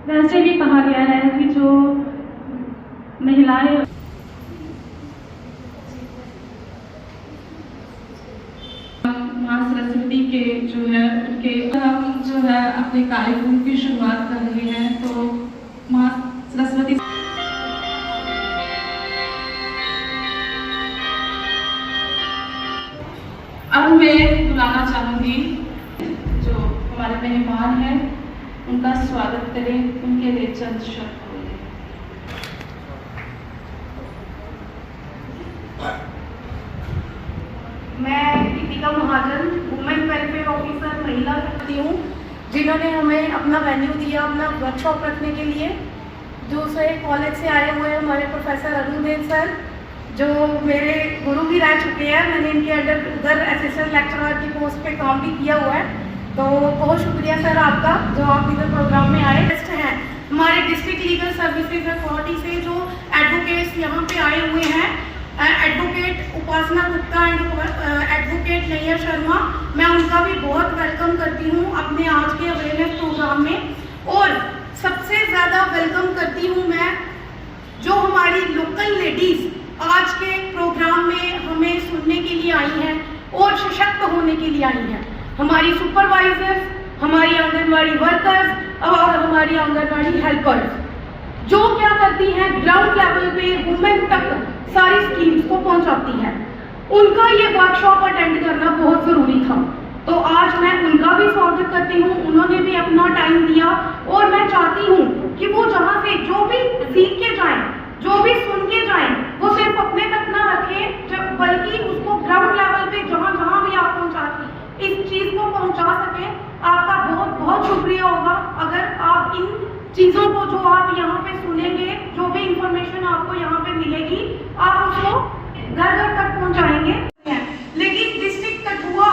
वैसे भी कहा गया है कि जो महिलाएं माँ सरस्वती के जो है उनके हम जो है अपने कार्यक्रम की शुरुआत कर रहे हैं। तो माँ सरस्वती अब मैं बुलाना चाहूंगी जो हमारे मेहमान हैं, उनका स्वागत करें, उनके लिए चंद शब्द बोलें। मैं दीपिका महाजन, वुमेन वेलफेयर ऑफिसर महिला शक्ति हूँ, जिन्होंने हमें अपना वेन्यू दिया अपना वर्कशॉप रखने के लिए। दूसरे कॉलेज से आए हुए हमारे प्रोफेसर अरुणदेव सर, जो मेरे गुरु भी रह चुके हैं। मैंने इनके अंडर उधर असिस्टेंट लेक्चरर की पोस्ट पे काम भी किया हुआ है। तो बहुत शुक्रिया सर आपका जो आप इधर प्रोग्राम में आए। गेस्ट हैं हमारे डिस्ट्रिक्ट लीगल सर्विसेज अथॉरिटी से जो एडवोकेट्स यहाँ पे आए हुए हैं, advocate Upasana Gupta and advocate Nayyar Sharma, मैं उनका भी बहुत वेलकम करती हूँ अपने आज के अवेयरनेस प्रोग्राम में। और सबसे ज़्यादा वेलकम करती हूँ मैं जो हमारी लोकल लेडीज़ आज के प्रोग्राम में हमें सुनने के लिए आई हैं और सशक्त होने के लिए आई हैं। हमारी सुपरवाइजर्स, हमारी आंगनवाड़ी वर्कर्स और हमारी आंगनवाड़ी हेल्पर्स, जो क्या करती हैं ग्राउंड लेवल पे वुमेन तक सारी स्कीम्स को पहुंचाती हैं। उनका ये वर्कशॉप अटेंड करना बहुत ज़रूरी था। तो आज मैं उनका भी स्वागत करती हूँ। उन्होंने भी अपना टाइम दिया और मैं चाहती हूँ कि वो जहाँ से जो भी सीख के जाएं, जो भी सुन के जाएं, वो सिर्फ अपने तक ना रखें, बल्कि उसको ग्राउंड लेवल पे जहाँ जहाँ भी आप पहुँचा इस चीज़ को पहुँचा सकें। आपका बहुत बहुत शुक्रिया होगा अगर आप इन चीज़ों को जो आप यहाँ पे सुनेंगे, जो भी इंफॉर्मेशन आपको यहाँ पे मिलेगी, आप उसको घर घर तक पहुँचाएंगे। लेकिन डिस्ट्रिक्ट कठुआ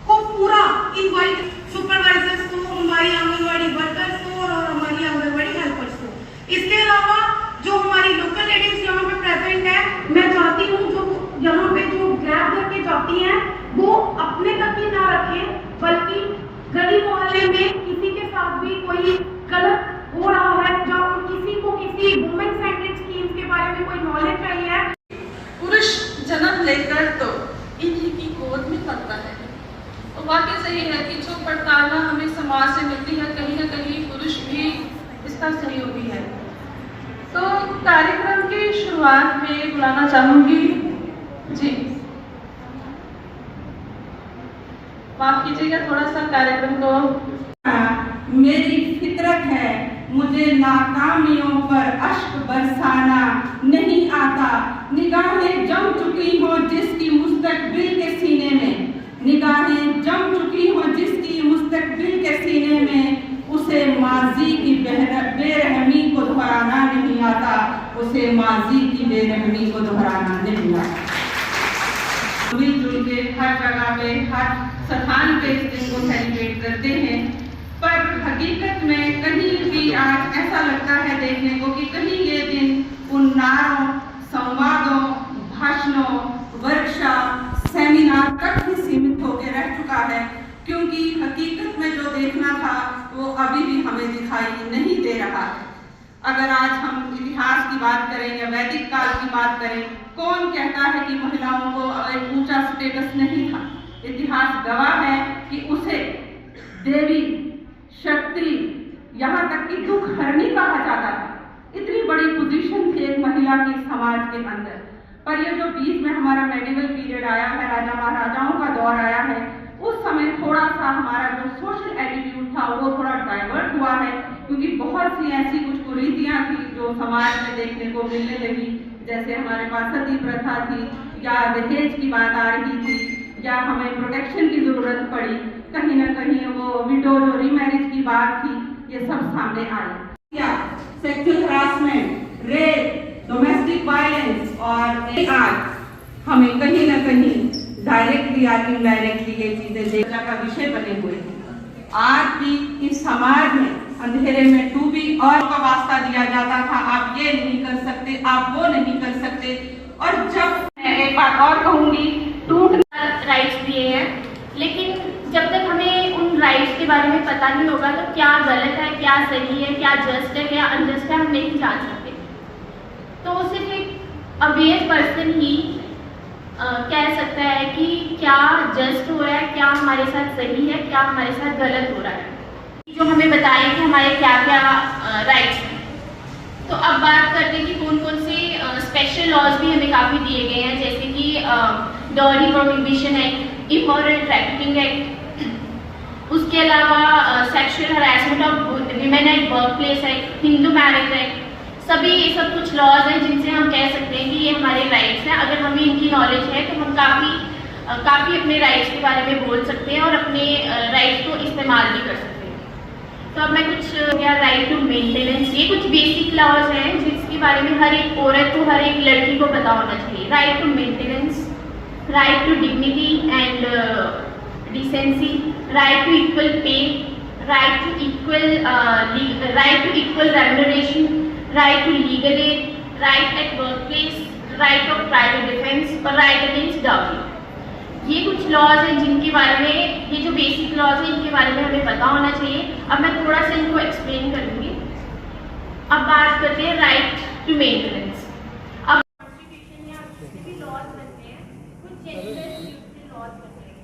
को पूरा इनवाइट सुपरवाइजर्स को, हमारी आंगनवाड़ी वर्कर्स को और हमारी आंगनवाड़ी हेल्पर्स को, इसके अलावा जो हमारी लोकल लेडीज यहाँ पे प्रेजेंट है, मैं चाहती हूँ जो यहाँ पे जो ग्रैब करके जाती हैं वो अपने तक ही ना रखें, बल्कि गली मोहल्ले में किसी के साथ भी कोई गलत हो रहा है, जब किसी को किसी वुमेन सेंट्रिक स्कीम्स के बारे में कोई नॉलेज चाहिए है। पुरुष जन्म लेकर तो इन्हीं की गोद में पलता है। तो वाकई सही है कि जो पड़तालना हमें समाज से मिलती है, कहीं ना कहीं पुरुष भी इसका सहयोगी है। तो कार्यक्रम की शुरुआत में बुलाना चाहूंगी जी, माफ कीजिएगा थोड़ा सा कार्यक्रम को। मेरी फितरत है मुझे नाकामियों पर अश्क बरसाना नहीं आता। निगाहें जम चुकी हो जिसकी मुस्तकबिल के सीने में, निगाहें जम चुकी हो जिसकी मुस्तकबिल के सीने में, उसे माजी की बेरहमी को दोहराना नहीं आता, उसे माजी की बेरहमी को दोहराना नहीं आता। मिलजुल के हर जगह पे, हर स्थान पे इस दिन को सेलिब्रेट करते हैं, पर हकीकत में कहीं भी आज ऐसा लगता है देखने को कि कहीं ये दिन उन नारों, संवादों, भाषणों, वर्कशॉप, सेमिनार तक ही सीमित होकर रह चुका है, क्योंकि हकीकत में जो देखना था वो अभी भी हमें दिखाई नहीं दे रहा है। अगर आज हम इतिहास की बात करें या वैदिक काल की बात करें, कौन कहता है कि महिलाओं को एक ऊंचा स्टेटस नहीं था? इतिहास गवाह है कि उसे देवी, शक्ति, यहाँ तक कि दुख हरणी कहा जाता था। इतनी बड़ी पोजीशन थी एक महिला की समाज के अंदर। पर ये जो बीच में हमारा मेडिवल पीरियड आया है, राजा महाराजाओं का दौर आया है, उस समय थोड़ा सा हमारा जो सोशल एटीट्यूड था वो थोड़ा डाइवर्ट हुआ है, क्योंकि बहुत सी ऐसी कुछ कुरीतियाँ थी जो समाज में देखने को मिलने लगी। जैसे हमारे पास सती प्रथा थी, या दहेज की बात आ रही थी, या हमें प्रोटेक्शन की जरूरत पड़ी, कहीं ना कहीं वो विडो जो रीमैरिज की बात थी, ये सब सामने आई। या sexual harassment, rape, domestic violence और आज हमें कहीं ना कहीं डायरेक्टली या इनडायरेक्टली ये चीजें देखने का विषय बने हुए हैं। आज भी इस समाज में अंधेरे में डूबी और का वास्ता दिया जाता था, आप ये नहीं कर सकते, आप वो नहीं कर सकते। और जब मैं एक बात और कहूंगी, राइट्स दिए हैं, लेकिन जब तक हमें उन राइट्स के बारे में पता नहीं होगा तो क्या गलत है, क्या सही है, क्या जस्ट है, क्या अनजस्ट है, हम नहीं जान सकते। तो सिर्फ एक अवेयर पर्सन ही कह सकता है कि क्या जस्ट हो रहा है, क्या हमारे साथ सही है, क्या हमारे साथ गलत हो रहा है, जो हमें बताए कि हमारे क्या क्या राइट्स हैं। तो अब बात करते हैं कि कौन कौन से स्पेशल लॉज भी हमें काफ़ी दिए गए हैं, जैसे कि dowry prohibition act, immoral trafficking act, उसके अलावा sexual harassment of women at work place act, Hindu marriage act, सभी ये सब कुछ लॉज हैं जिनसे हम कह सकते हैं कि ये हमारे राइट्स हैं। अगर हमें इनकी नॉलेज है तो हम काफ़ी अपने राइट्स के बारे में बोल सकते हैं और अपने राइट्स को इस्तेमाल भी कर सकते हैं। तो अब मैं कुछ या राइट टू मेंटेनेंस, ये कुछ बेसिक लॉज हैं जिसके बारे में हर एक औरत को, हर एक लड़की को पता होना चाहिए। Right to maintenance, right to dignity and decency, right to equal pay, right to equal remuneration, right to legal aid, right at work place, right of private defence और राइट अगेंस्ट डाउरी। ये कुछ laws हैं जिनके बारे में, ये जो basic laws हैं इनके बारे में हमें पता होना चाहिए। अब मैं थोड़ा सा इनको एक्सप्लेन करूँगी। अब बात करते हैं राइट टू मेंटेनेंस। अब कॉन्स्टिट्यूशन में आप जितने भी लॉज बनते हैं कुछ जेंडर लॉज बनते हैं।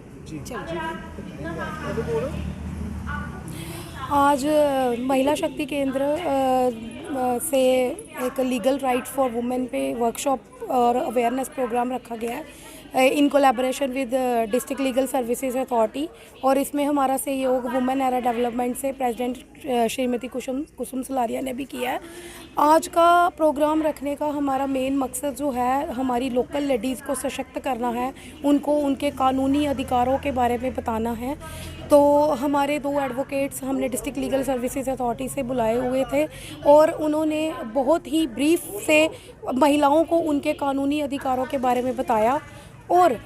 अगर आप जितना आज महिला शक्ति केंद्र से एक लीगल राइट फॉर वुमेन पे वर्कशॉप और अवेयरनेस प्रोग्राम रखा गया है in collaboration with district legal services authority, और इसमें हमारा सहयोग वुमेन एरा डेवलपमेंट से प्रेसिडेंट श्रीमती कुसुम सलारिया ने भी किया है। आज का प्रोग्राम रखने का हमारा मेन मकसद जो है हमारी लोकल लेडीज़ को सशक्त करना है, उनको उनके कानूनी अधिकारों के बारे में बताना है। तो हमारे 2 एडवोकेट्स हमने डिस्ट्रिक्ट लीगल सर्विसेज अथॉरिटी से बुलाए हुए थे और उन्होंने बहुत ही ब्रीफ से महिलाओं को उनके कानूनी अधिकारों के बारे में बताया और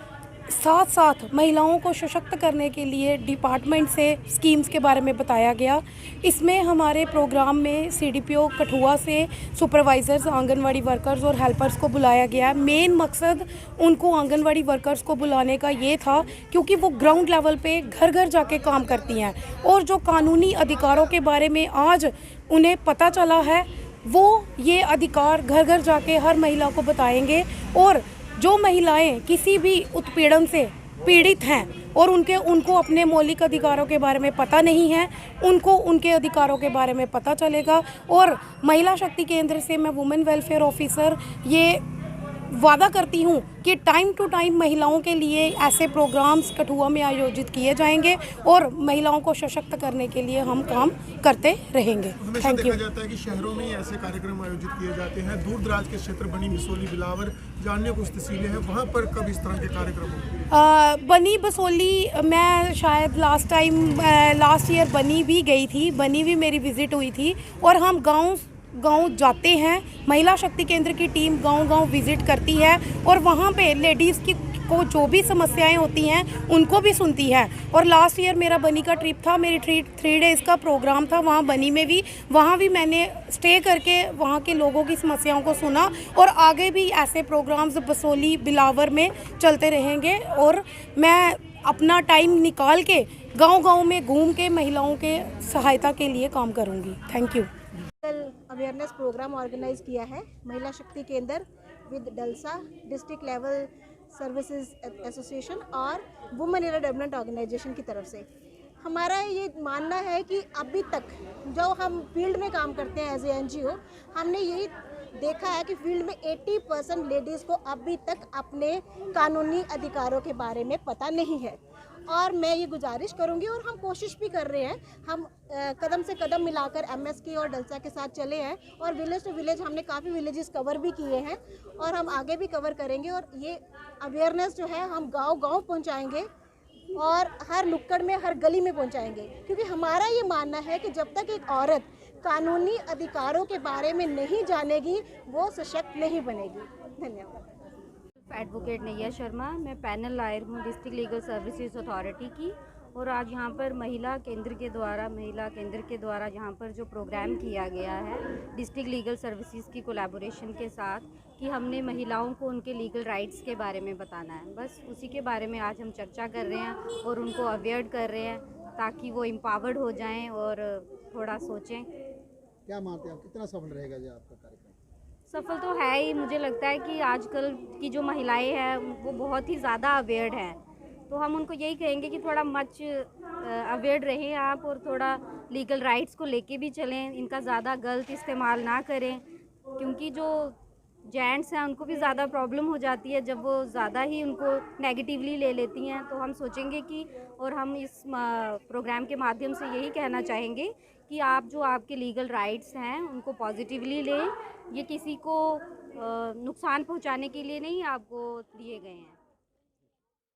साथ साथ महिलाओं को सशक्त करने के लिए डिपार्टमेंट से स्कीम्स के बारे में बताया गया। इसमें हमारे प्रोग्राम में सीडीपीओ कठुआ से सुपरवाइज़र्स, आंगनवाड़ी वर्कर्स और हेल्पर्स को बुलाया गया। मेन मकसद उनको आंगनवाड़ी वर्कर्स को बुलाने का ये था क्योंकि वो ग्राउंड लेवल पे घर घर जाके काम करती हैं और जो कानूनी अधिकारों के बारे में आज उन्हें पता चला है वो ये अधिकार घर घर जाके हर महिला को बताएंगे। और जो महिलाएं किसी भी उत्पीड़न से पीड़ित हैं और उनको अपने मौलिक अधिकारों के बारे में पता नहीं है, उनको उनके अधिकारों के बारे में पता चलेगा। और महिला शक्ति केंद्र से मैं वुमेन वेलफेयर ऑफिसर ये वादा करती हूँ कि टाइम टू टाइम महिलाओं के लिए ऐसे प्रोग्राम्स कठुआ में आयोजित किए जाएंगे और महिलाओं को सशक्त करने के लिए हम काम करते रहेंगे। Thank you. देखा जाता है कि शहरों में ही ऐसे कार्यक्रम आयोजित किए जाते हैं, दूर दराज के क्षेत्र बनी, बसोली, बिलावर जानने को तहसीलें हैं, वहाँ पर कब इस तरह के कार्यक्रम होंगे? बनी बसोली मैं शायद लास्ट ईयर बनी भी गई थी, बनी भी मेरी विज़िट हुई थी और हम गाँव जाते हैं। महिला शक्ति केंद्र की टीम गांव विज़िट करती है और वहाँ पे लेडीज़ को जो भी समस्याएं होती हैं उनको भी सुनती है। और लास्ट ईयर मेरा बनी का ट्रिप था, मेरी 3 डेज़ का प्रोग्राम था वहाँ बनी में भी, वहाँ भी मैंने स्टे करके वहाँ के लोगों की समस्याओं को सुना और आगे भी ऐसे प्रोग्राम्स बसोली, बिलावर में चलते रहेंगे और मैं अपना टाइम निकाल के गाँव में घूम के महिलाओं के सहायता के लिए काम करूँगी। Thank you. Awareness programme organise किया है Mahila Shakti Kendra with DALSA, district level services association और वुमेन एरा डेवलपमेंट ऑर्गेनाइजेशन की तरफ से। हमारा ये मानना है कि अभी तक जो हम फील्ड में काम करते हैं एज ए NGO, हमने यही देखा है कि फील्ड में 80% लेडीज़ को अभी तक अपने कानूनी अधिकारों के बारे में पता नहीं है। और मैं ये गुजारिश करूंगी और हम कोशिश भी कर रहे हैं, हम कदम से कदम मिलाकर MSK और डलसा के साथ चले हैं और विलेज टू विलेज हमने काफ़ी विलेजेस कवर भी किए हैं और हम आगे भी कवर करेंगे। और ये अवेयरनेस जो है हम गांव पहुंचाएंगे और हर नुक्कड़ में, हर गली में पहुंचाएंगे, क्योंकि हमारा ये मानना है कि जब तक एक औरत कानूनी अधिकारों के बारे में नहीं जानेगी वो सशक्त नहीं बनेगी। धन्यवाद। एडवोकेट नैया शर्मा, मैं पैनल लायर हूँ डिस्ट्रिक्ट लीगल सर्विसेज अथॉरिटी की, और आज यहाँ पर महिला केंद्र के द्वारा यहाँ पर जो प्रोग्राम किया गया है डिस्ट्रिक्ट लीगल सर्विसेज की कोलैबोरेशन के साथ, कि हमने महिलाओं को उनके लीगल राइट्स के बारे में बताना है, बस उसी के बारे में आज हम चर्चा कर रहे हैं और उनको अवेयर कर रहे हैं ताकि वो एम्पावर्ड हो जाएं और थोड़ा सोचें। क्या मानते हैं आप, कितना सफल रहेगा ये आपका कार्यक्रम? सफल तो है ही। मुझे लगता है कि आजकल की जो महिलाएं हैं वो बहुत ही ज़्यादा अवेयर हैं, तो हम उनको यही कहेंगे कि थोड़ा मच अवेयर रहें आप, और थोड़ा लीगल राइट्स को लेके भी चलें, इनका ज़्यादा गलत इस्तेमाल ना करें, क्योंकि जो जेंट्स हैं उनको भी ज़्यादा प्रॉब्लम हो जाती है जब वो ज़्यादा ही उनको नेगेटिवली ले लेती हैं। तो हम सोचेंगे कि, और हम इस प्रोग्राम के माध्यम से यही कहना चाहेंगे कि आप जो आपके लीगल राइट्स हैं उनको पॉजिटिवली लें। ये किसी को नुकसान पहुंचाने के लिए नहीं आपको दिए गए हैं।